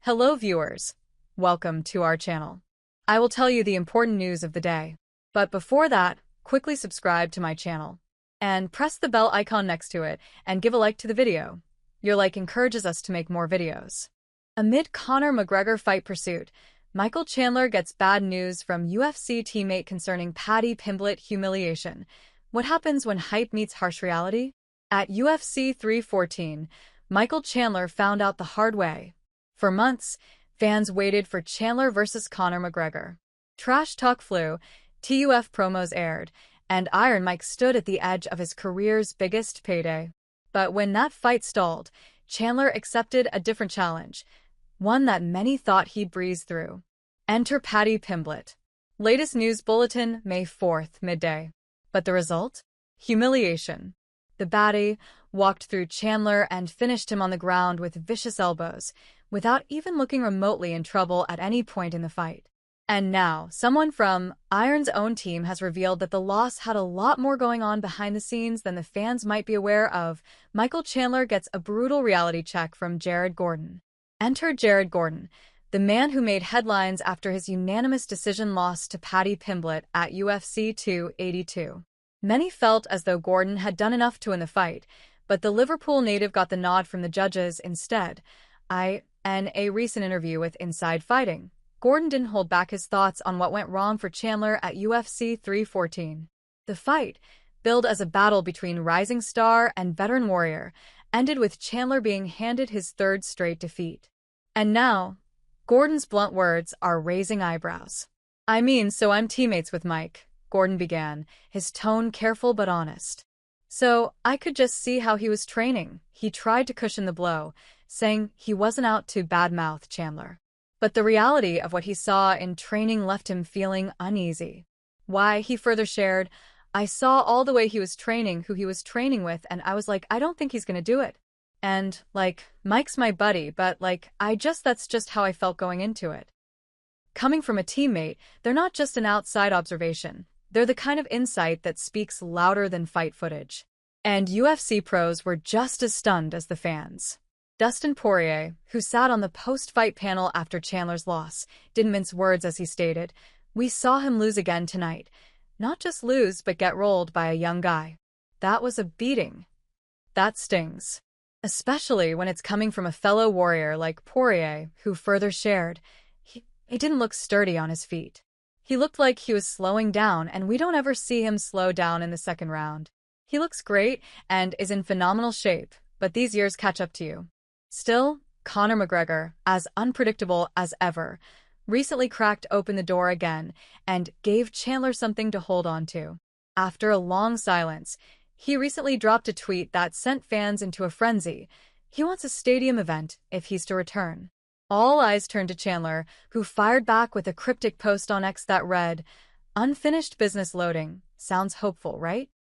Hello viewers, welcome to our channel. I will tell you the important news of the day. But before that, quickly subscribe to my channel. And press the bell icon next to it and give a like to the video. Your like encourages us to make more videos. Amid Conor-McGregor fight pursuit, Michael Chandler gets bad news from UFC teammate concerning Paddy Pimblett humiliation. What happens when hype meets harsh reality? At UFC 314, Michael Chandler found out the hard way. For months, fans waited for Chandler vs. Conor McGregor. Trash talk flew, TUF promos aired, and Iron Mike stood at the edge of his career's biggest payday. But when that fight stalled, Chandler accepted a different challenge, one that many thought he'd breeze through. Enter Paddy Pimblett. Latest news bulletin, May 4th, midday. But the result? Humiliation. The baddie walked through Chandler and finished him on the ground with vicious elbows, without even looking remotely in trouble at any point in the fight. And now, someone from Iron's own team has revealed that the loss had a lot more going on behind the scenes than the fans might be aware of. Michael Chandler gets a brutal reality check from Jared Gordon. Enter Jared Gordon, the man who made headlines after his unanimous decision loss to Paddy Pimblett at UFC 282. Many felt as though Gordon had done enough to win the fight, but the Liverpool native got the nod from the judges instead. In a recent interview with Inside Fighting, Gordon didn't hold back his thoughts on what went wrong for Chandler at UFC 314. The fight, billed as a battle between rising star and veteran warrior, ended with Chandler being handed his third straight defeat. And now, Gordon's blunt words are raising eyebrows. So I'm teammates with Mike, Gordon began, his tone careful but honest. So I could just see how he was training. He tried to cushion the blow, saying he wasn't out to badmouth Chandler. But the reality of what he saw in training left him feeling uneasy. Why, he further shared, I saw all the way he was training, who he was training with, and I was like, I don't think he's gonna do it. And, Mike's my buddy, but, that's just how I felt going into it. Coming from a teammate, they're not just an outside observation. They're the kind of insight that speaks louder than fight footage. And UFC pros were just as stunned as the fans. Dustin Poirier, who sat on the post-fight panel after Chandler's loss, didn't mince words as he stated, "We saw him lose again tonight. Not just lose, but get rolled by a young guy. That was a beating. That stings." Especially when it's coming from a fellow warrior like Poirier, who further shared, he didn't look sturdy on his feet. He looked like he was slowing down, and we don't ever see him slow down in the second round. He looks great and is in phenomenal shape, but these years catch up to you. Still, Conor McGregor, as unpredictable as ever, recently cracked open the door again and gave Chandler something to hold on to. After a long silence, he recently dropped a tweet that sent fans into a frenzy. He wants a stadium event if he's to return. All eyes turned to Chandler, who fired back with a cryptic post on X that read, "Unfinished business loading. Sounds hopeful, right?"